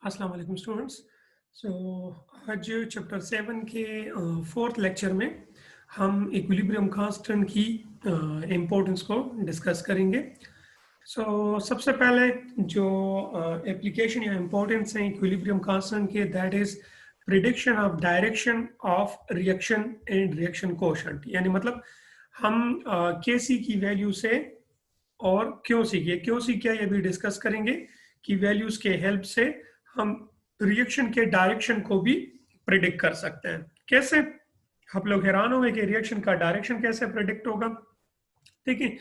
अस्सलाम वालेकुम स्टूडेंट्स। सो आज चैप्टर 7 के फोर्थ लेक्चर में हम इक्विलिब्रियम कांस्टेंट की इम्पोर्टेंस को डिस्कस करेंगे। सबसे पहले जो एप्लीकेशन या इम्पोर्टेंस है इक्विलिब्रियम कांस्टेंट के, that is prediction of direction of reaction and reaction coefficient. यानी मतलब हम केसी की वैल्यू से और क्यों सी क्या ये भी डिस्कस करेंगे कि वैल्यूज के हेल्प से हम रिएक्शन के डायरेक्शन को भी प्रिडिक्ट कर सकते हैं। कैसे? आप लोग हैरान होंगे कि रिएक्शन का डायरेक्शन कैसे प्रिडिक्ट होगा। देखिए,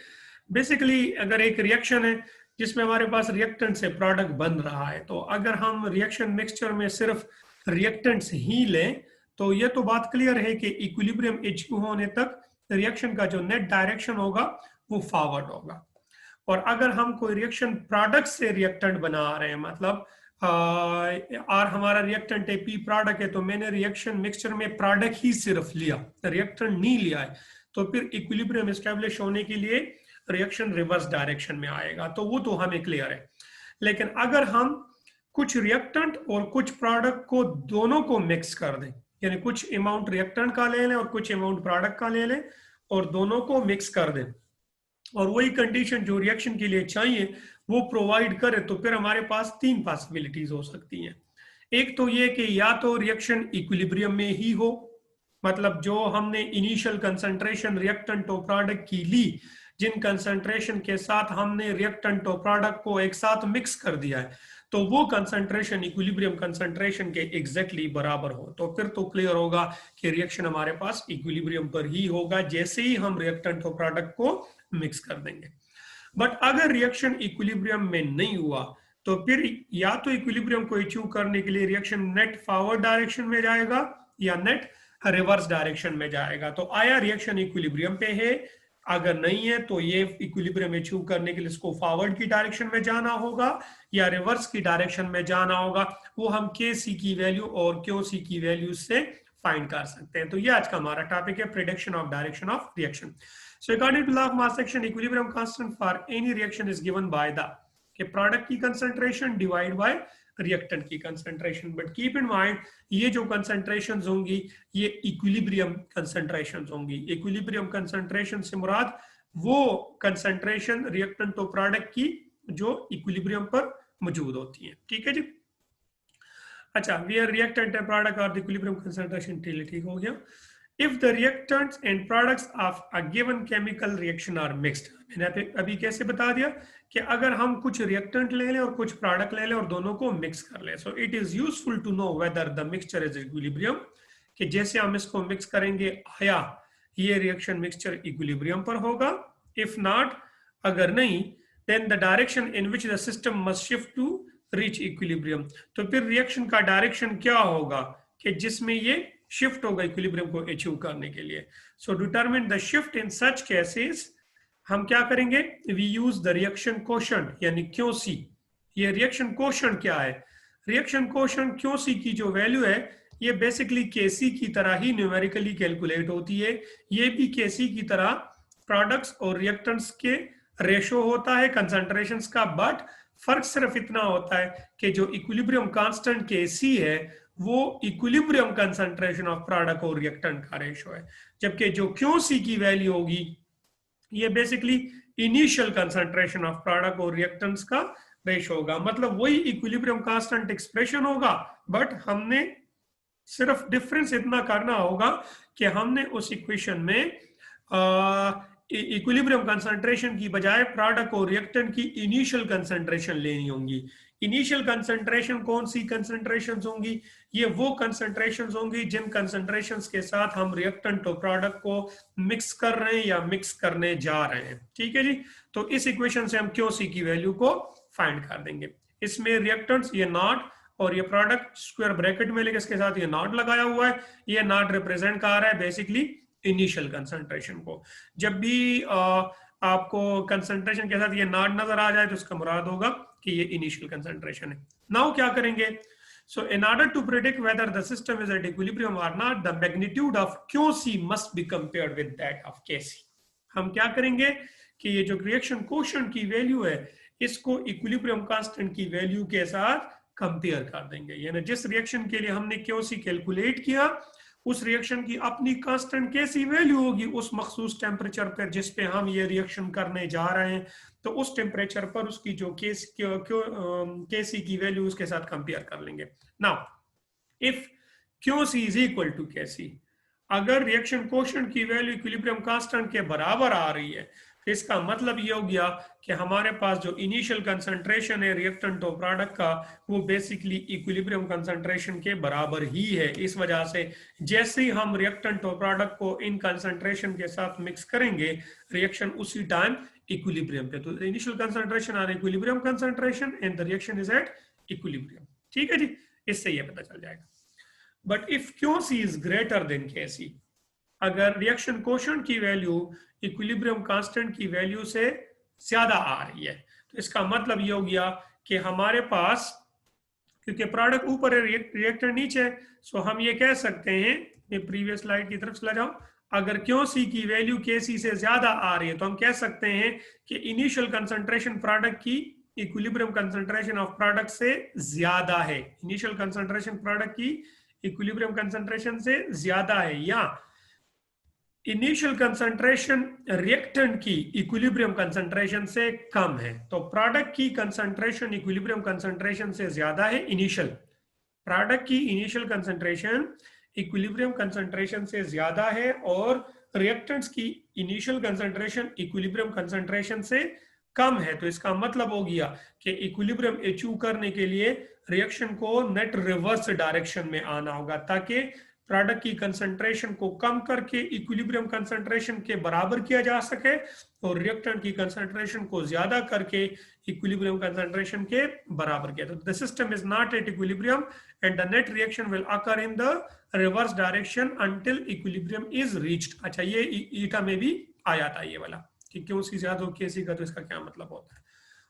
बेसिकली अगर एक रिएक्शन है जिसमें हमारे पास रिएक्टेंट से प्रोडक्ट बन रहा है, तो अगर हम रिएक्शन मिक्सचर में सिर्फ रिएक्टेंट्स ही लें तो ये तो बात क्लियर है कि इक्विलिब्रियम अचीव होने तक रिएक्शन का जो नेट डायरेक्शन होगा वो फॉरवर्ड होगा। और अगर हम कोई रिएक्शन प्रोडक्ट से रिएक्टेंट बना रहे हैं, मतलब और हमारा रिएक्टेंट है पी प्रोडक्ट है, तो मैंने रिएक्शन मिक्सचर में प्रोडक्ट ही सिर्फ लिया, रिएक्टेंट नहीं लिया है, तो फिर इक्विलिब्रियम एस्टेब्लिश होने के लिए रिएक्शन रिवर्स डायरेक्शन में आएगा। तो वो तो हमें क्लियर है। लेकिन अगर हम कुछ रिएक्टेंट और कुछ प्रोडक्ट को दोनों को मिक्स कर दें, यानी कुछ अमाउंट रिएक्टेंट का ले लें और कुछ अमाउंट प्रोडक्ट का ले लें और दोनों को मिक्स कर दें, और वही कंडीशन जो रिएक्शन के लिए चाहिए वो प्रोवाइड करे, तो फिर हमारे पास तीन पॉसिबिलिटीज हो सकती हैं। एक तो ये कि या तो रिएक्शन इक्विलिब्रियम में ही हो, मतलब जो हमने इनिशियल कंसंट्रेशन रिएक्टेंट और प्रोडक्ट की ली, जिन कंसंट्रेशन के साथ हमने रिएक्टेंट और प्रोडक्ट को एक साथ मिक्स कर दिया है, तो वो कंसंट्रेशन इक्विलिब्रियम कंसंट्रेशन के एग्जैक्टली बराबर हो, तो फिर तो क्लियर होगा कि रिएक्शन हमारे पास इक्विलिब्रियम पर ही होगा जैसे ही हम रिएक्टेंट और प्रोडक्ट को मिक्स कर देंगे। बट अगर रिएक्शन इक्विलिब्रियम में नहीं हुआ तो फिर या तो इक्विलिब्रियम को अचीव करने के लिए रिएक्शन नेट फॉरवर्ड डायरेक्शन में जाएगा या नेट रिवर्स डायरेक्शन में जाएगा। तो आया रिएक्शन इक्विलिब्रियम पे है, अगर नहीं है तो ये इक्विलिब्रियम अचीव करने के लिए इसको फॉरवर्ड की डायरेक्शन में जाना होगा या रिवर्स की डायरेक्शन में जाना होगा। वो हम के सी की वैल्यू और क्यू सी की वैल्यू से फाइंड कर सकते हैं। तो ये आज का हमारा टॉपिक है, prediction of direction of reaction. So according to law of mass action, equilibrium constant for any reaction is given by the product की concentration divide by reactant की concentration. But keep in mind ये जो concentrations होंगी ये equilibrium concentrations होंगी। equilibrium concentration से मुराद वो concentration reactant और product की जो equilibrium पर मौजूद होती है। ठीक है जी। अच्छा, where reactant and product are the equilibrium concentration, ठीक हो गया। If the reactants and products of a given chemical reaction are mixed, मैंने अभी कैसे बता दिया कि अगर हम कुछ रिएक्टेंट ले लें और कुछ प्रोडक्ट ले लें और दोनों को मिक्स कर लें, so it is useful to know whether the mixture is equilibrium, कि जैसे हम इसको मिक्स करेंगे आया ये रिएक्शन मिक्सचर इक्विलिब्रियम पर होगा। इफ नॉट, अगर नहीं, then the direction in which the system must shift to reach equilibrium, तो फिर रिएक्शन का डायरेक्शन क्या होगा कि जिसमें ये शिफ्ट होगा इक्विलिब्रियम को अचीव करने के लिए। So determine the shift in such cases, हम क्या करेंगे, we use the reaction coefficient यानी क्यू सी। ये रिएक्शन कोएफिशिएंट क्या है? रिएक्शन कोएफिशिएंट क्यू सी की जो वैल्यू है ये बेसिकली के सी की तरह ही न्यूमेरिकली कैलकुलेट होती है। ये भी के सी की तरह प्रोडक्ट्स और रिएक्टेंट्स के रेशो होता है कंसंट्रेशंस का, बट फर्क सिर्फ इतना होता है कि जो इक्विलिब्रियम कांस्टेंट के सी है वो इक्विलिब्रियम कंसंट्रेशन ऑफ प्रोडक्ट और रिएक्टेंट का रेशो है, जबकि जो क्यू सी की वैल्यू होगी ये basically initial concentration of product और रिएक्टेंट्स का रेशो होगा। मतलब वही इक्विलिब्रियम कांस्टेंट एक्सप्रेशन होगा, बट हमने सिर्फ डिफरेंस इतना करना होगा कि हमने उस इक्वेशन में इक्विलिब्रियम कंसंट्रेशन की बजाय प्रोडक्ट और रिएक्टेंट की इनिशियल कंसंट्रेशन लेनी होंगी। इनिशियल कंसंट्रेशन कौन सी कंसंट्रेशंस होंगी? ये वो कंसंट्रेशंस होंगी जिन कंसंट्रेशंस के साथ हम रिएक्टेंट और प्रोडक्ट को मिक्स कर रहे हैं या मिक्स करने जा रहे हैं। ठीक है जी। तो इस इक्वेशन से हम क्यू सी की वैल्यू को फाइंड कर देंगे। इसमें रिएक्टेंट्स ये नॉट और ये प्रोडक्ट स्क्वायर ब्रैकेट में लेके इसके साथ ये नॉट लगाया हुआ है, ये नॉट रिप्रेजेंट कर रहा है बेसिकली इनिशियल कंसंट्रेशन को। जब भी आपको कंसंट्रेशन के साथ ये नॉट नजर आ जाए तो इसका मुराद होगा कि ये इनिशियल कंसंट्रेशन है। नाउ क्या करेंगे? So in order to predict whether the system is at equilibrium और not, the magnitude of Qc must be compared with that of Kc. हम क्या करेंगे कि ये जो रिएक्शन कोएफिशिएंट की वैल्यू है इसको इक्विलिब्रियम कांस्टेंट की वैल्यू के साथ कंपेयर कर देंगे। यानी जिस रिएक्शन के लिए हमने क्यूसी कैलकुलेट किया उस रिएक्शन की अपनी कांस्टेंट कैसी वैल्यू होगी उस मखसूस टेम्परेचर पर जिस पे हम ये रिएक्शन करने जा रहे हैं, तो उस टेम्परेचर पर उसकी जो केसी की वैल्यू उसके साथ कंपेयर कर लेंगे। Now if Qc is equal to Kc, अगर रिएक्शन कोएफिशिएंट की वैल्यू इक्विलिब्रियम कांस्टेंट के बराबर आ रही है तो इसका मतलब ये हो गया कि हमारे पास जो इनिशियल कंसंट्रेशन है रिएक्टेंट और प्रोडक्ट का वो बेसिकली इक्विलिब्रियम कंसंट्रेशन के बराबर ही है। इस वजह से जैसे ही हम रिएक्टेंट और प्रोडक्ट को इन कंसंट्रेशन के साथ मिक्स करेंगे रिएक्शन उसी टाइम इक्विलिब्रियम पे, तो initial concentration are equilibrium concentration and the reaction is at equilibrium. ठीक है जी, इससे ये पता चल जाएगा। But if QC is greater than KC, अगर रिएक्शन कोएफिशिएंट की वैल्यू इक्विलिब्रियम कांस्टेंट की वैल्यू से ज्यादा आ रही है तो इसका मतलब ये हो गया कि हमारे पास, क्योंकि प्रोडक्ट ऊपर है रिएक्टेंट नीचे है, सो हम ये कह सकते हैं, मैं प्रीवियस स्लाइड की तरफ चला जाऊं, अगर QC की वैल्यू KC से ज्यादा आ रही है तो हम कह सकते हैं कि इनिशियल कंसंट्रेशन प्रोडक्ट की इक्विलिब्रियम कंसंट्रेशन ऑफ प्रोडक्ट से ज्यादा है, इनिशियल कंसंट्रेशन प्रोडक्ट की इक्विलिब्रियम कंसंट्रेशन से ज्यादा है, या इनिशियल कंसंट्रेशन रिएक्टेंट की इक्विलिब्रियम कंसंट्रेशन से कम है। तो प्रोडक्ट की कंसंट्रेशन इक्विलिब्रियम कंसंट्रेशन से ज्यादा है, इनिशियल प्रोडक्ट की इनिशियल कंसंट्रेशन इक्विलिब्रियम कंसंट्रेशन से ज्यादा है और रिएक्टेंट्स की इनिशियल कंसंट्रेशन इक्विलिब्रियम कंसंट्रेशन से कम है। तो इसका मतलब हो गया कि इक्विलिब्रियम अचीव करने के लिए रिएक्शन को नेट रिवर्स डायरेक्शन में आना होगा ताकि प्रोडक्ट की कंसंट्रेशन को कम करके इक्विलिब्रियम कंसंट्रेशन के बराबर किया जा सके और रिएक्टेंट की कंसंट्रेशन को ज्यादा करके इक्विलिब्रियम कंसंट्रेशन के बराबर किया। तो the system is not at equilibrium and the net reaction will occur in the reverse direction until equilibrium is reached. अच्छा, ये ईटा में भी आया था ये वाला कि क्यों सी ज्यादा हो केसी का, तो इसका क्या मतलब होता है।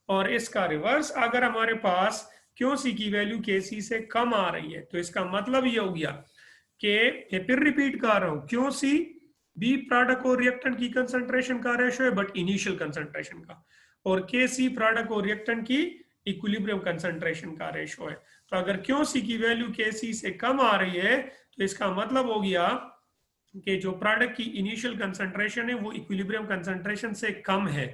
और इसका रिवर्स, अगर हमारे पास क्यों सी की वैल्यू केसी से कम आ रही है तो इसका मतलब ये हो गया कि, फिर रिपीट कर रहा हूं, क्यों सी बी प्रोडक्ट और रिएक्टेंट की कंसंट्रेशन का रेशियो है बट इनिशियल कंसंट्रेशन का, और के सी प्रोडक्ट और रिएक्टेंट की इक्विलिब्रियम कंसंट्रेशन का रेशियो है। तो अगर क्यों सी की वैल्यू के सी से कम आ रही है तो इसका मतलब हो गया कि जो प्रोडक्ट की इनिशियल कंसंट्रेशन है वो इक्विलिब्रियम कंसंट्रेशन से कम है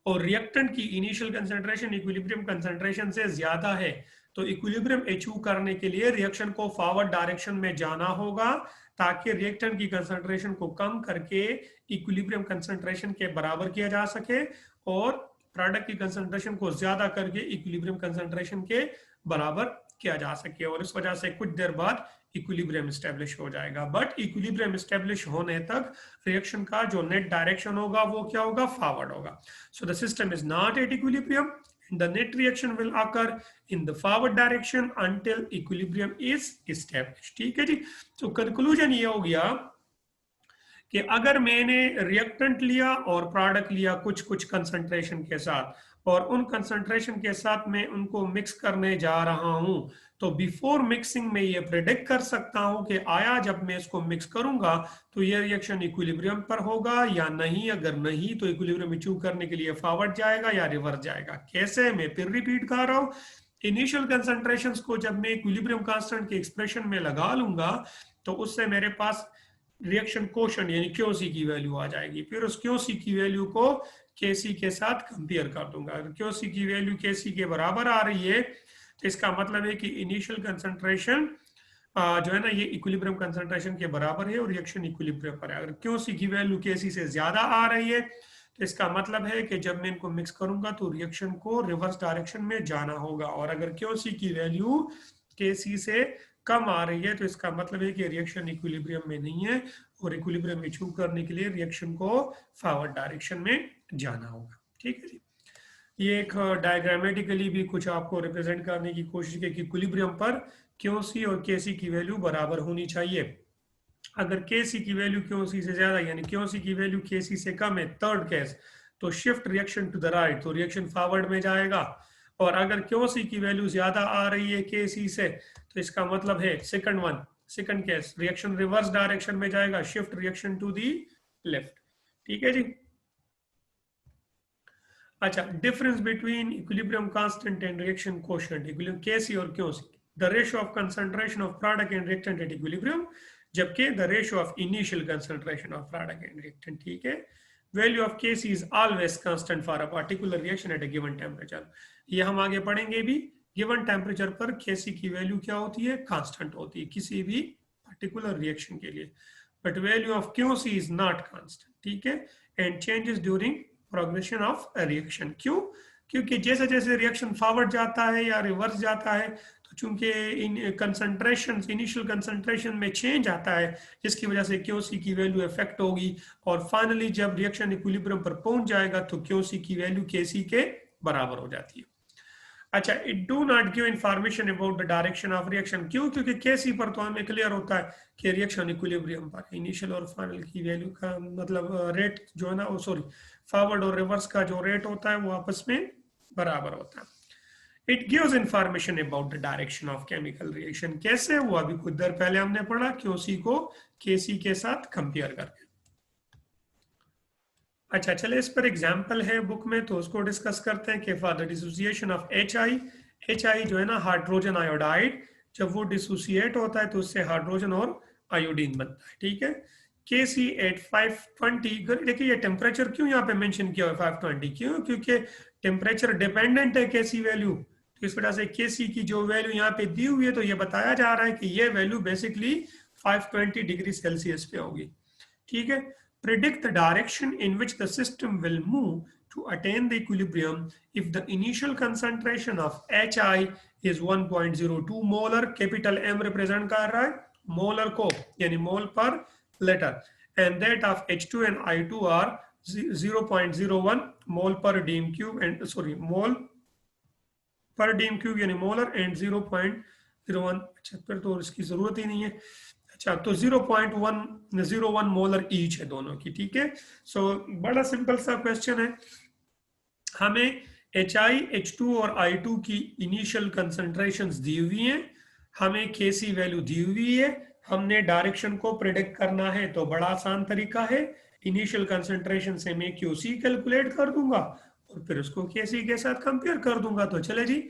और रिएक्टेंट की इनिशियल कंसंट्रेशन इक्विलिब्रियम कंसंट्रेशन से ज्यादा है। तो इक्विलिब्रियम अचीव करने के लिए रिएक्शन को फॉरवर्ड डायरेक्शन में जाना होगा ताकि रिएक्टेंट की कंसंट्रेशन को कम करके इक्विलिब्रियम कंसंट्रेशन के बराबर किया जा सके और प्रोडक्ट की कंसंट्रेशन को ज्यादा करके इक्विलिब्रियम कंसंट्रेशन के बराबर किया जा सके, और इस वजह से कुछ देर बाद इक्विलिब्रियम एस्टेब्लिश हो जाएगा। बट इक्विलिब्रियम एस्टेब्लिश होने तक रिएक्शन का जो नेट डायरेक्शन होगा वो क्या होगा, फॉरवर्ड होगा। So the system is not at equilibrium, the net reaction will occur in the forward direction until equilibrium is established। ठीक है जी। तो कंक्लूजन ये हो गया कि अगर मैंने रिएक्टेंट लिया और प्रोडक्ट लिया कुछ कुछ कंसंट्रेशन के साथ और उन कंसंट्रेशन के साथ मैं उनको मिक्स करने जा रहा हूं तो बिफोर मिक्सिंग में ये प्रेडिक्ट कर सकता हूं कि आया जब मैं इसको मिक्स करूंगा तो ये रिएक्शन इक्विलिब्रियम पर होगा या नहीं, अगर नहीं तो इक्विलिब्रियम अचीव करने के लिए फॉरवर्ड जाएगा या रिवर्स जाएगा। कैसे, मैं फिर रिपीट कर रहा हूं, इनिशियल कंसंट्रेशंस को जब मैं इक्विलिब्रियम कांस्टेंट के एक्सप्रेशन में लगा लूंगा तो उससे मेरे पास रिएक्शन कोएफिशिएंट यानी क्यूसी की वैल्यू आ जाएगी, फिर उस क्यूसी की वैल्यू को केसी के साथ कंपेयर कर दूंगा। अगर क्यूसी की वैल्यू केसी के बराबर आ रही है तो इसका मतलब है कि इनिशियल कंसंट्रेशन जो है ना ये इक्विलिब्रियम कंसंट्रेशन के बराबर है और रिएक्शन इक्विलिब्रियम पर है। अगर क्यूसी की वैल्यू केसी से ज्यादा आ रही है तो इसका मतलब है कि जब मैं इनको मिक्स करूंगा तो रिएक्शन को रिवर्स डायरेक्शन में जाना होगा, और अगर क्यूसी की वैल्यू केसी से कम आ रही है तो इसका मतलब है कि रिएक्शन इक्विलिब्रियम में नहीं है और इक्विलिब्रियम अचीव करने के लिए रिएक्शन को फॉरवर्ड डायरेक्शन में जाना होगा। ठीक है जी। ये एक डायग्रामेटिकली भी कुछ आपको रिप्रेजेंट करने की कोशिश की कि इक्विलिब्रियम पर क्यूसी और केसी की वैल्यू बराबर होनी चाहिए। अगर केसी की वैल्यू क्यूसी से ज्यादा यानी क्यूसी की वैल्यू केसी से कम है, थर्ड केस, तो shift reaction to the right, तो रिएक्शन फॉरवर्ड में जाएगा। और अगर क्यूसी की वैल्यू ज्यादा आ रही है केसी से तो इसका मतलब है second case, reaction reverse direction में जाएगा, shift reaction to the left. ठीक है जी। अच्छा, difference between equilibrium constant and reaction quotient, equilibrium Kc और Qc, the ratio of concentration of product and reactant at equilibrium, जबकि the ratio of initial concentration of product and reactant, ठीक है। Value of KC is always constant for a particular reaction at a given temperature, ये हम आगे पढ़ेंगे भी। Given temperature पर केसी की वैल्यू क्या होती है, कांस्टेंट होती है किसी भी पर्टिकुलर रिएक्शन के लिए, but value of QC is not constant, ठीक है, and changes during progression of reaction. क्यों? क्योंकि जैसे जैसे रिएक्शन फॉरवर्ड जाता है या रिवर्स जाता है, तो चूंकि इन कंसंट्रेशन, इनिशियल कंसंट्रेशन में चेंज आता है, जिसकी वजह से क्यूसी की वैल्यू इफेक्ट होगी, और फाइनली जब रिएक्शन इक्विलिब्रियम पर पहुंच जाएगा तो क्यूसी की वैल्यू केसी के बराबर हो जाती है। अच्छा, it do not give information about the direction of reaction. क्यों? क्योंकि केसी पर तो हमें क्लियर होता है कि रिएक्शन इक्विलिब्रियम पर इनिशियल और फाइनल की वैल्यू का मतलब रेट जो है ना, वो सॉरी फॉरवर्ड और रिवर्स का जो रेट होता है वो आपस में बराबर होता है। It gives information about the direction of chemical reaction. कैसे? वो अभी कुछ देर पहले हमने पढ़ा, क्यूसी को केसी के साथ कंपेयर करके। अच्छा, चले इस पर एग्जाम्पल है बुक में, तो उसको डिस्कस करते हैं कि for the dissociation of H I जो है ना हाइड्रोजन आयोडाइड, जब वो डिसोसिएट होता है तो उससे हाइड्रोजन और आयोडीन बनता है, ठीक है। केसी एट 520, देखिए ये टेम्परेचर क्यों यहाँ पे मेंशन किया हुआ 520, क्यों? क्योंकि टेम्परेचर डिपेंडेंट है केसी वैल्यू, तो इस वजह से केसी की जो वैल्यू यहाँ पे दी हुई है, तो ये बताया जा रहा है कि ये वैल्यू बेसिकली 520 डिग्री सेल्सियस पे होगी, ठीक है। Predict the direction in which the system will move to attain the equilibrium if the initial concentration of HI is 1.02 molar, capital M represent कर रहा है मोलर को, यानी मोल पर litre, and that of H2 and I2 are 0.01 मोल पर DM cube and sorry मोल पर DM cube यानी molar and 0.01। अच्छा, फिर तो इसकी जरूरत ही नहीं है। अच्छा, तो 0.101 मोलर ईच है दोनों की, ठीक है। सो बड़ा सिंपल सा क्वेश्चन है, हमें HI, H2 और I2 की इनिशियल कंसंट्रेशंस दी हुई हैं, हमें केसी वैल्यू दी हुई है, हमने डायरेक्शन को प्रेडिक्ट करना है, तो बड़ा आसान तरीका है, इनिशियल कंसंट्रेशन से मैं क्यूसी कैलकुलेट कर दूंगा और फिर उसको केसी के साथ कंपेयर कर दूंगा। तो चले जी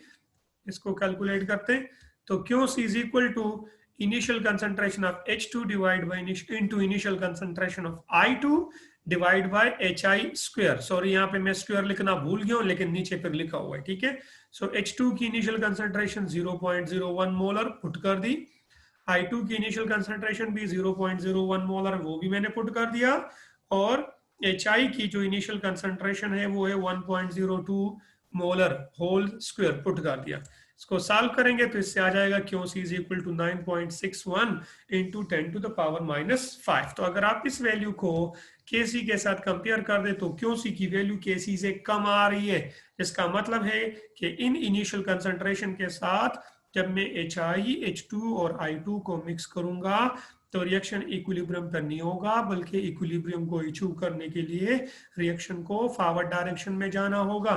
इसको कैलकुलेट करते हैं। तो QC is equal to initial concentration of H2 divided by into initial concentration of I2 divided by HI square। Sorry यहाँ पे मैं स्क्वायर लिखना भूल गया हूँ, लेकिन नीचे फिर लिखा हुआ है, ठीक है। सो H2 की इनिशियल कंसंट्रेशन 0.01 मोलर पुट कर दी, I2 की इनिशियल कंसंट्रेशन भी 0.01 मोलर, वो भी मैंने पुट कर दिया, और HI की जो इनिशियल कंसंट्रेशन है वो है 1.02 मोलर होल स्क्वायर पुट कर दिया। इसको सॉल्व करेंगे तो इससे आ जाएगा QC is equal to 9.61 into 10 to the power -5। तो अगर आप इस वैल्यू को केसी के साथ कंपेयर कर दे तो क्यूसी की वैल्यू केसी से कम आ रही है, जिसका मतलब है कि इन इनिशियल कंसंट्रेशन के साथ जब मैं HI, H2 और I2 को मिक्स करूंगा तो रिएक्शन इक्विलिब्रियम पर नहीं होगा, बल्कि इक्विलिब्रियम को अचीव करने के लिए रिएक्शन को फॉरवर्ड डायरेक्शन में जाना होगा।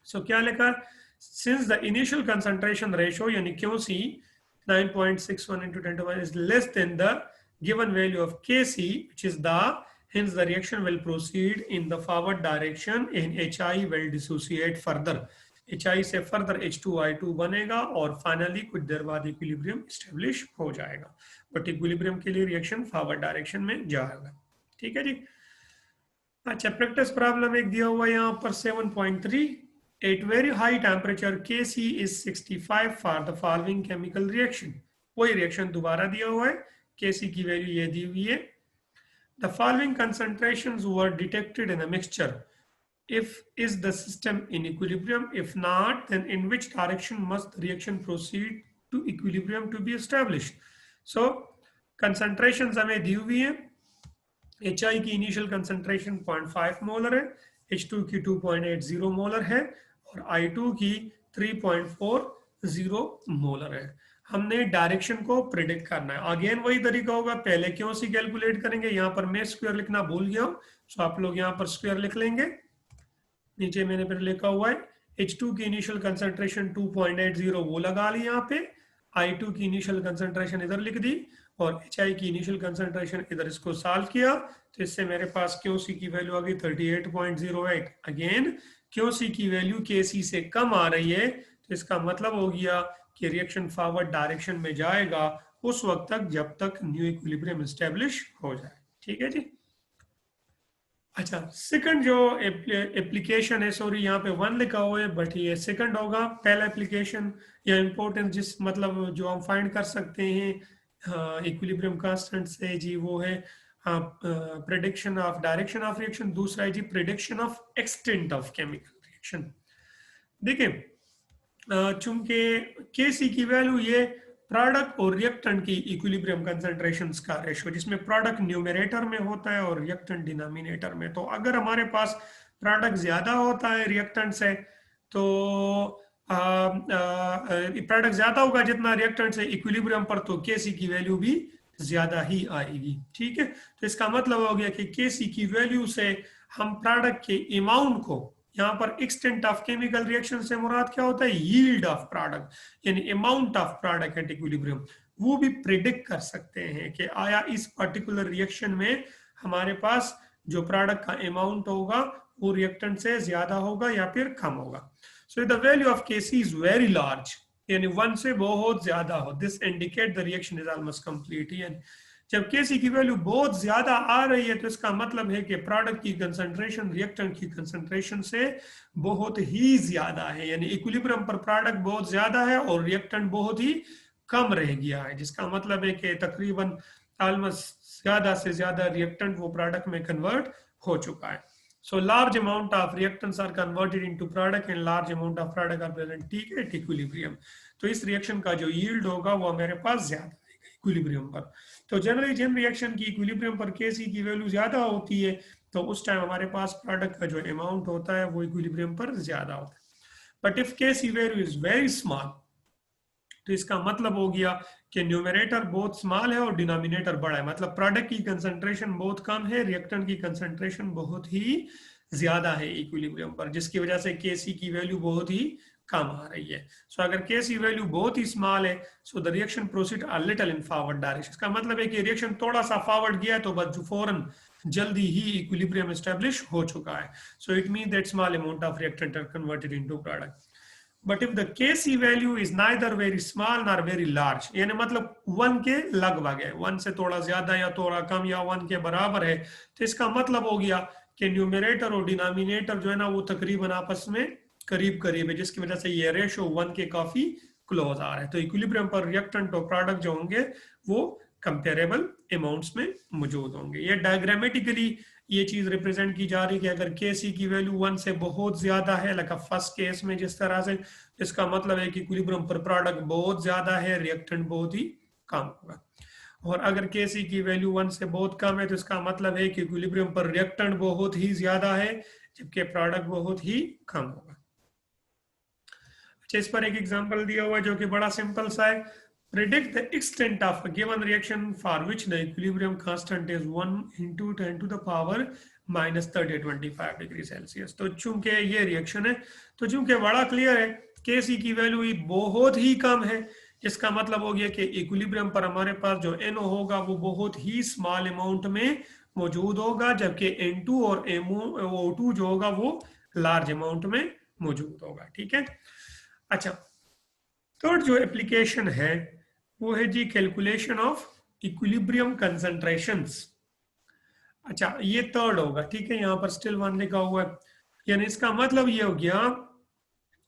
सो क्या लिखा, since the initial concentration ratio yani QC 9.61 into 10 to the is less than the given value of Kc, which is the, hence the reaction will proceed in the forward direction and HI will dissociate further। HI से further H2I2 बनेगा और finally कुछ देर बाद equilibrium establish हो जाएगा, but equilibrium के लिए reaction forward direction में जाएगा, ठीक है जी। अच्छा, प्रैक्टिस प्रॉब्लम एक दिया हुआ यहाँ पर 7.3, at very high temperature Kc is 65 for the following chemical reaction। वही रिएक्शन दोबारा दिया हुआ है, Kc की वैल्यू ये दी हुई है। The following concentrations were detected in a mixture, if is the system in equilibrium, if not then in which direction must the reaction proceed to equilibrium to be established। so concentrations हमें दी हुई है, HI की initial concentration 0.5 molar है, H2 की 2.80 molar है और I2 की 3.40 molar है। हमने डायरेक्शन को प्रिडिक्ट करना है, अगेन वही तरीका होगा, पहले क्यूसी कैलकुलेट करेंगे, यहाँ पर मैं स्क्वायर लिखना भूल गया हूँ, सो आप लोग यहाँ पर स्क्वायर लिख लेंगे, नीचे मैंने फिर लिखा हुआ है H2 की इनिशियल कंसंट्रेशन 2.80 वो लगा ली यहाँ पे, I2 की इनिशियल कंसंट्रेशन इधर लिख दी और HI की इनिशियल कंसंट्रेशन इधर, इसको सॉल्व किया तो इससे मेरे पास QC की वैल्यू आ गई 38.08। अगेन क्यूसी की वैल्यू केसी से कम आ रही है तो इसका मतलब हो गया कि रिएक्शन फॉरवर्ड डायरेक्शन में जाएगा उस वक्त तक जब तक न्यू इक्विलिब्रियम एस्टेब्लिश हो जाए। ठीक है जी। अच्छा, सेकंड जो एप्लीकेशन है, सॉरी यहाँ पे वन लिखा हुआ है बट ये सेकंड होगा। पहला एप्लीकेशन या इम्पोर्टेंस जिस मतलब जो हम फाइंड कर सकते हैं इक्विलिब्रियम कांस्टेंट से जी, वो है prediction of direction of reaction. दूसरा है जी prediction of extent of chemical reaction. देखिए, चूंकि केसी की वैल्यू ये प्रोडक्ट और रिएक्टेंट की इक्विलिब्रियम कंसंट्रेशंस का रेशो, जिसमें प्रोडक्ट न्यूमरेटर में होता है और रिएक्टेंट डिनोमिनेटर में। तो अगर हमारे पास प्रोडक्ट ज्यादा होता है रिएक्टेंट से तो प्रोडक्ट ज्यादा होगा जितना रिएक्टेंट से इक्विलिब्रियम पर, तो केसी की वैल्यू भी ज्यादा ही आएगी। ठीक है, तो इसका मतलब हो गया कि केसी की वैल्यू से हम प्रोडक्ट के अमाउंट को, यहाँ पर एक्सटेंट ऑफ केमिकल रिएक्शन से मुराद क्या होता है, यील्ड ऑफ प्रोडक्ट यानी amount of product at equilibrium, वो भी प्रिडिक्ट कर सकते हैं कि आया इस पर्टिकुलर रिएक्शन में हमारे पास जो प्रोडक्ट का अमाउंट होगा वो रिएक्टेंट से ज्यादा होगा या फिर कम होगा। So the value of KC is very large, यानी 1 से बहुत ज्यादा हो, this indicate the reaction is almost complete. यानी जब केसी की वैल्यू बहुत ज्यादा आ रही है तो इसका मतलब है कि प्रोडक्ट की कंसंट्रेशन रिएक्टेंट की कंसंट्रेशन से बहुत ही ज्यादा है, यानी इक्विलिब्रियम पर प्रोडक्ट बहुत ज्यादा है और रिएक्टेंट बहुत ही कम रह गया है, जिसका मतलब है कि तकरीबन ऑलमोस्ट ज्यादा से ज्यादा रिएक्टेंट वो प्रोडक्ट में कन्वर्ट हो चुका है। So large amount of reactants are converted into product and large amount of product are present, ठीक है, equilibrium। तो इस रिएक्शन का जो यील्ड होगा वो मेरे पास ज्यादा आएगा इक्विलिब्रियम पर। तो जनरली जिन रिएक्शन की इक्विलिब्रियम पर केसी की वैल्यू ज्यादा होती है तो उस टाइम हमारे पास प्रोडक्ट का जो अमाउंट होता है वो इक्विलिब्रियम पर ज्यादा होता है। But if KC value is very small तो इसका मतलब हो गया कि न्यूमरेटर बहुत स्मॉल है और डिनोमिनेटर बड़ा है, मतलब प्रोडक्ट की कंसंट्रेशन बहुत कम है, रिएक्टेंट की कंसंट्रेशन बहुत ही ज्यादा है इक्विलिब्रियम पर, जिसकी वजह से केसी की वैल्यू बहुत ही कम आ रही है। सो अगर केसी वैल्यू बहुत ही स्मॉल है so the reaction proceed a little in forward direction. इसका मतलब है कि रिएक्शन थोड़ा सा फॉरवर्ड गया तो बस फौरन जल्दी ही इक्विलिब्रियम एस्टेब्लिश हो चुका है। So it mean that small amount of reactant are converted into product. But if the Kc value is neither very small nor very large, यानी मतलब 1 के लगभग है, 1 से थोड़ा ज्यादा या थोड़ा कम या 1 के बराबर है, तो इसका मतलब हो गया कि न्यूमरेटर और डिनोमिनेटर जो है ना वो तकरीबन आपस में करीब करीब है, जिसकी वजह से ये रेशो 1 के काफी क्लोज आ रहा है। तो इक्विलिब्रियम पर रिएक्टेंट और प्रोडक्ट जो होंगे वो कंपेरेबल अमाउंट्स में मौजूद होंगे। ये डायग्रामेटिकली ये चीज रिप्रेजेंट की जा रही है कि अगर केसी की वैल्यू 1 से बहुत ज्यादा है, लाइक फर्स्ट केस में जिस तरह से, इसका मतलब है कि इक्विलिब्रियम पर प्रोडक्ट बहुत ज्यादा है, रिएक्टेंट बहुत ही कम होगा। और अगर केसी की वैल्यू 1 से बहुत कम है तो इसका मतलब है कि इक्विलिब्रियम पर रिएक्टेंट बहुत ही ज्यादा है जबकि प्रोडक्ट बहुत ही कम होगा। अच्छा, इस पर एक एग्जांपल दिया हुआ है जो कि बड़ा सिंपल सा है। Predict the extent of a given reaction for which the equilibrium constant is 1 into 10 to the power minus 30-25 degree Celsius. तो चूंकि ये रिएक्शन है तो चूंकि बड़ा क्लियर है केसी की वैल्यू बहुत ही कम है, जिसका मतलब हो गया कि इक्विलिब्रियम पर हमारे पास जो NO होगा वो बहुत ही स्मॉल अमाउंट में मौजूद होगा, जबकि N2 और O2 जो होगा वो लार्ज अमाउंट में मौजूद होगा। ठीक है। अच्छा, थर्ड जो एप्लीकेशन है वो है जी कैलकुलेशन ऑफ इक्विलिब्रियम कंसंट्रेशंस। अच्छा, ये थर्ड होगा, ठीक है, यहाँ पर स्टिल 1 लिखा हुआ है, यानी इसका मतलब ये हो गया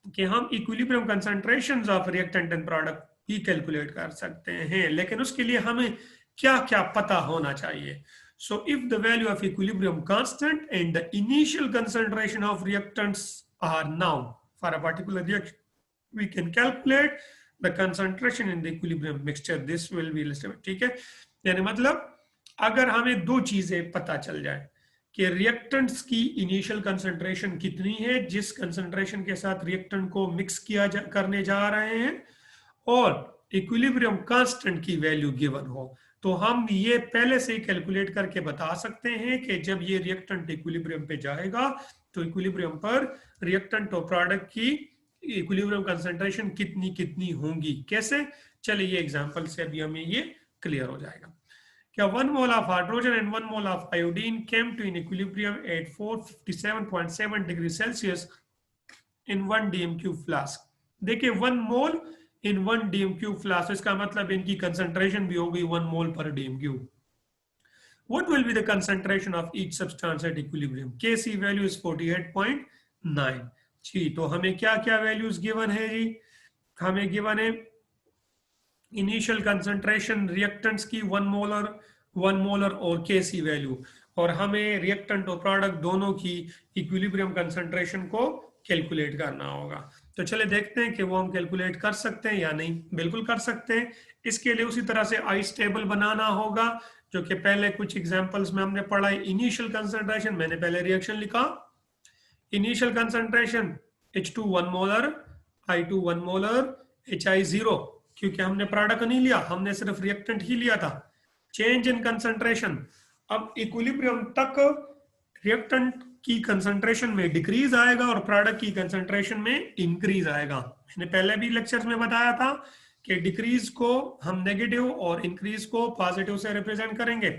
कि हम equilibrium concentrations of reactant and product भी कैलकुलेट कर सकते हैं, लेकिन उसके लिए हमें क्या क्या पता होना चाहिए। So if the value of equilibrium constant and the initial concentration of reactants are known for a particular reaction we can calculate the concentration in the equilibrium mixture, this will be listed। ठीक है, यानी मतलब अगर हमें दो चीजें पता चल जाए कि रिएक्टेंट्स की इनिशियल कंसंट्रेशन कितनी है जिस कंसंट्रेशन के साथ रिएक्टेंट को मिक्स करने जा रहे हैं, और इक्विलिब्रियम कांस्टेंट की वैल्यू गिवन हो, तो हम ये पहले से ही कैलकुलेट करके बता सकते हैं कि जब ये रिएक्टेंट इक्विलिब्रियम पे जाएगा तो इक्विलिब्रियम पर रिएक्टेंट और प्रोडक्ट की इक्विलिब्रियम कंसंट्रेशन कितनी कितनी होंगी। कैसे, चलिए ये एग्जांपल से अभी हमें ये क्लियर हो जाएगा। क्या 1 mole of hydrogen and 1 mole of iodine came to in equilibrium at 457.7 degree Celsius in 1 dm cube flask। देखिए 1 मोल in 1 dm cube flask, इसका मतलब इनकी कंसंट्रेशन भी होगी 1 मोल पर dm cube। What will be the concentration of each substance at equilibrium? Kc value is 48.9। जी, तो हमें क्या क्या वैल्यूज गिवन है जी? हमें गिवन है इनिशियल कंसंट्रेशन रिएक्टेंट्स की 1 मोलर और Kc वैल्यू, और हमें रिएक्टेंट और प्रोडक्ट दोनों की इक्विलिब्रियम कंसंट्रेशन को कैलकुलेट करना होगा। तो चले देखते हैं कि वो हम कैलकुलेट कर सकते हैं या नहीं। बिल्कुल कर सकते हैं। इसके लिए उसी तरह से आइस टेबल बनाना होगा, जो कि पहले कुछ एग्जांपल्स में हमने पढ़ा है। इनिशियल कंसंट्रेशन, मैंने पहले रिएक्शन लिखा, initial concentration H2 1 molar, I2 1 molar, HI 0, क्योंकि हमने प्रोडक्ट नहीं लिया, हमने सिर्फ रिएक्टेंट ही लिया था। चेंज इन कंसंट्रेशन, अब इक्विलिब्रियम तक रिएक्टेंट की कंसंट्रेशन में डिक्रीज आएगा और प्रोडक्ट की कंसंट्रेशन में इंक्रीज आएगा। मैंने पहले भी लेक्चर्स में बताया था कि डिक्रीज को हम नेगेटिव और इंक्रीज को पॉजिटिव से रिप्रेजेंट करेंगे।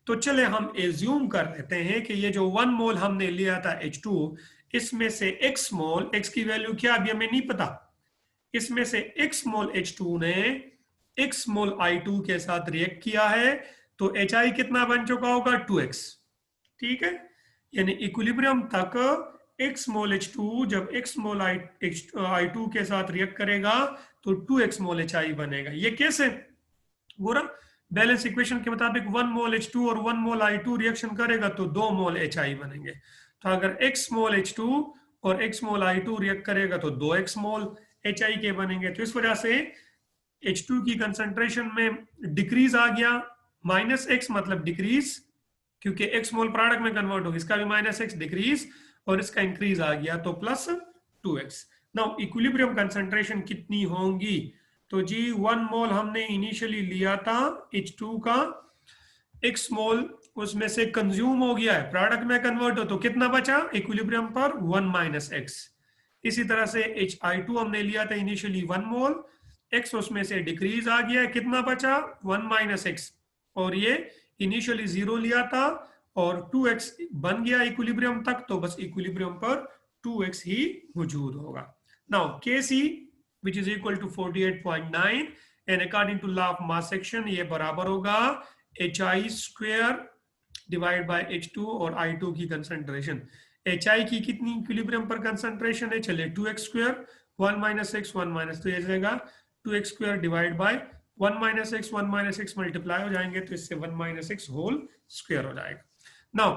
तो चले हम एज्यूम कर लेते हैं कि ये जो 1 मोल हमने लिया था H2, इसमें से x मोल, x की वैल्यू क्या अभी हमें नहीं पता, इसमें से x मोल H2 ने x मोल I2 के साथ रिएक्ट किया है, तो HI कितना बन चुका होगा? 2x। ठीक है, यानी इक्विलिब्रियम तक x मोल H2 जब x मोल I2 के साथ रिएक्ट करेगा तो 2x मोल HI बनेगा। ये कैसे? गोरा, बैलेंस इक्वेशन के मुताबिक 1 मोल H2 और 1 मोल I2 रिएक्शन करेगा तो 2 मोल HI बनेंगे। तो अगर x मोल H2 और x मोल I2 रिएक्ट करेगा तो 2x मोल HI के बनेंगे। तो इस वजह से H2 की कंसंट्रेशन में डिक्रीज आ गया, -x मतलब डिक्रीज, क्योंकि x मोल प्रोडक्ट में कन्वर्ट होगा, इसका भी -x डिक्रीज, और इसका इंक्रीज आ गया तो +2x। नाउ इक्विलिब्रियम कंसंट्रेशन कितनी होंगी? तो जी 1 मोल हमने इनिशियली लिया था H2 का, x मोल उसमें से कंज्यूम हो गया है, प्रोडक्ट में कन्वर्ट हो, तो कितना बचा इक्विलिब्रियम पर? 1 - x। इसी तरह से HI2 हमने लिया था इनिशियली 1 मोल, x उसमें से डिक्रीज आ गया है, कितना बचा? 1 - x, और ये इनिशियली 0 लिया था और 2x बन गया इक्विलिब्रियम तक, तो बस इक्विलिब्रियम पर 2x ही मौजूद होगा। Now Kc which is equal to 48.9 and according to law of mass action ये बराबर होगा HI square divide by H2 और I2 की कंसंट्रेशन। HI की कितनी इक्विलिब्रियम पर कंसंट्रेशन है? चले 2x स्क्वायर, 1 - x 1 - तो ये जाएगा 2x square divide by 1 - x 1 - x multiply हो जाएंगे, तो इससे 1 - x होल स्क्वायर हो जाएगा। नाउ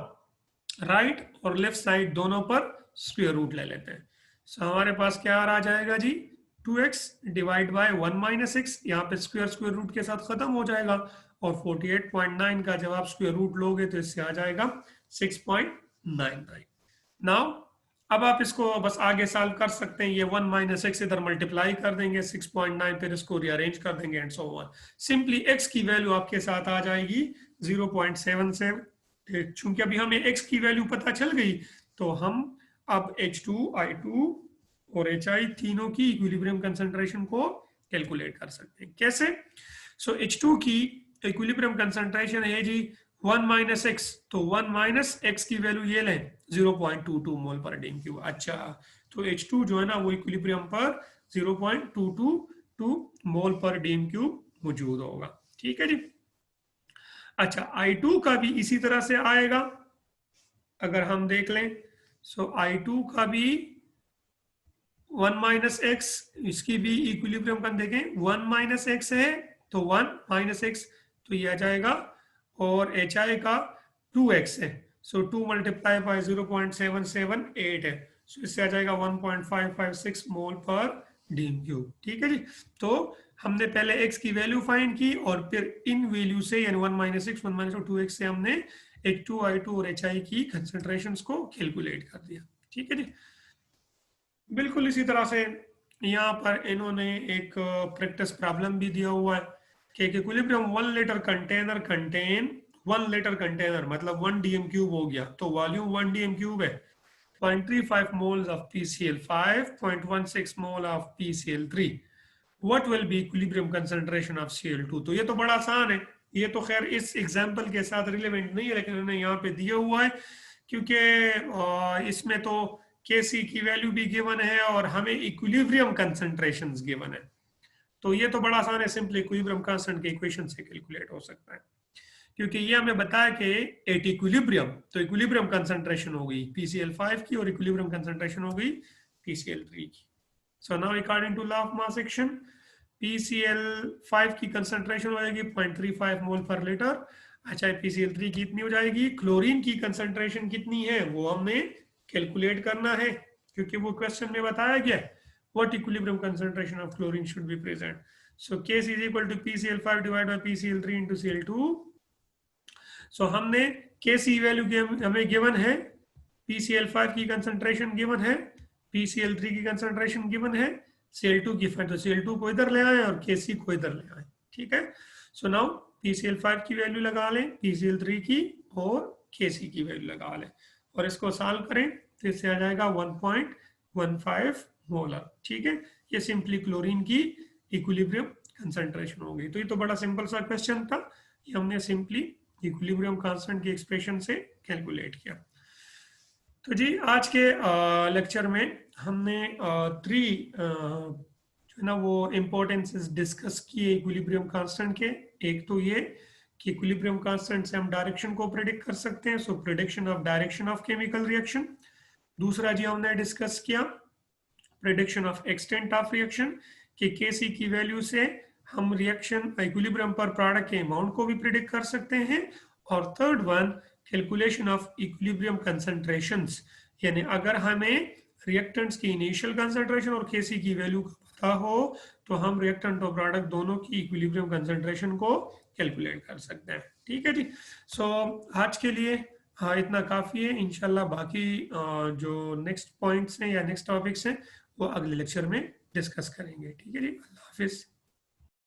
राइट और लेफ्ट साइड दोनों पर स्क्वायर रूट ले लेते हैं। सो हमारे पास क्या आ जाएगा जी? 2x डिवाइड बाय 1 - x, यहाँ पे स्क्वायर रूट के साथ खत्म हो जाएगा, और 48.9 का जब आप स्क्वायर रूट लोगे तो इससे आ जाएगा 6.99। नाउ अब आप इसको बस आगे सॉल्व कर सकते हैं। ये 1 - x इधर मल्टीप्लाई कर देंगे 6.9, फिर इसको रीअरेंज कर देंगे and so on. Simply x की वैल्यू आपके साथ आ जाएगी 0.77। चूंकि अभी हमें x की वैल्यू पता चल गई, तो हम अब H2, I2 और HI तीनों की इक्विलिब्रियम कंसंट्रेशन को कैलकुलेट कर सकते हैं। कैसे? सो H2 की इक्विलिब्रियम कंसंट्रेशन है जी 1 - x, तो 1 - x की वैल्यू ये लें 0.22 मोल पर डीएम क्यूब। अच्छा, तो H2 जो है ना वो इक्विलिब्रियम पर 0.222 मोल पर डीएम क्यूब मौजूद होगा। ठीक है जी। अच्छा, I2 का भी इसी तरह से आएगा, अगर हम देख लें। सो I2 का भी 1 - x, इसकी भी इक्विलिब्रियम का देखें 1 - x है तो 1 - x, तो ये आ जाएगा, और HI का 2x है, सो 2 मल्टीप्लाई बाय 0.778 है, सो इससे आ जाएगा 1.556 मोल पर डीएम क्यूब। ठीक है जी। तो हमने पहले x की वैल्यू फाइंड की और फिर इन वैल्यू से यानी 1 - x 1 - 2x से हमने H2, I2 और HI की कंसंट्रेशंस को कैलकुलेट कर दिया। ठीक है जी। बिल्कुल इसी तरह से यहाँ पर इन्होंने एक प्रैक्टिस प्रॉब्लम भी दिया हुआ है कि equilibrium 1 litre container contain 1 litre container मतलब 1 डीएम क्यूब हो गया, तो वॉल्यूम 1 डीएम क्यूब है, 0.35 moles of PCl5, 0.16 mole of PCl3, what will be equilibrium concentration of Cl2। तो ये तो बड़ा आसान है, ये तो खैर इस एग्जांपल के साथ रिलेवेंट नहीं है, लेकिन इन्होंने यहाँ पे दिया हुआ है, क्योंकि इसमें तो Kc की वैल्यू भी गिवन है और हमें इक्विलिब्रियम कंसंट्रेशंस गिवन है। तो ये तो बड़ा आसान है, सिंपली इक्विलिब्रियम कांस्टेंट के इक्वेशन से कैलकुलेट हो सकता है, क्योंकि ये हमें बताया कि एट इक्विलिब्रियम, तो इक्विलिब्रियम कंसंट्रेशन हो गई PCl5 की और इक्विलिब्रियम कंसंट्रेशन हो गई PCl3 की। So now according to law of mass action, PCl5 की कंसंट्रेशन हो जाएगी 0.35 मोल पर लीटर। अच्छा, PCl3 की कितनी हो जाएगी? क्लोरीन की कंसंट्रेशन कितनी है वो हमने कैलकुलेट करना है, क्योंकि वो क्वेश्चन में बताया गया है what equilibrium concentration of chlorine should be present. So Kc is equal to PCl5 divided by PCl3 into Cl2. So हमने Kc वैल्यू हमें गिवन है, PCl5 की कंसंट्रेशन गिवन है, PCl3 की कंसंट्रेशन गिवन है, Cl2 की फाइंड, तो Cl2 को इधर ले आए और Kc को इधर ले आए। ठीक है, सो नाउ PCl5 की वैल्यू लगा लें, PCl3 की और Kc की वैल्यू लगा लें और इसको सॉल्व करें तो इससे आ जाएगा 1.15 मोलर। ठीक है, ये सिंपली क्लोरीन की इक्विलिब्रियम कंसंट्रेशन हो गई। तो ये तो बड़ा सिंपल सा क्वेश्चन था, ये हमने सिंपली इक्विलिब्रियम कांस्टेंट की एक्सप्रेशन से कैलकुलेट किया। तो जी आज के लेक्चर में हमने थ्री जो है ना वो इम्पोर्टेंसेस डिस्कस किए इक्विलिब्रियम कांस्टेंट के। एक तो ये कि इक्विलिब्रियम कांस्टेंट से हम डायरेक्शन को प्रेडिक्ट कर सकते हैं, so prediction of direction of chemical reaction. दूसरा जी हमने डिस्कस किया prediction of extent of reaction, कि Kc की वैल्यू से हम रिएक्शन इक्विलिब्रियम पर प्रोडक्ट के अमाउंट को भी प्रिडिक्ट कर सकते हैं। और third one calculation of equilibrium concentrations, यानी अगर हमें रिएक्टेंट्स की इनिशियल कंसंट्रेशन और Kc की वैल्यू का पता हो तो हम रिएक्टेंट और प्रोडक्ट दोनों की इक्विलिब्रियम कंसंट्रेशन को कैलकुलेट कर सकते हैं। ठीक है जी, सो आज के लिए हाँ इतना काफ़ी है। इंशाल्लाह बाकी जो नेक्स्ट पॉइंट्स हैं या नेक्स्ट टॉपिक्स हैं वो अगले लेक्चर में डिस्कस करेंगे। ठीक है जी, अल्लाह हाफिज़।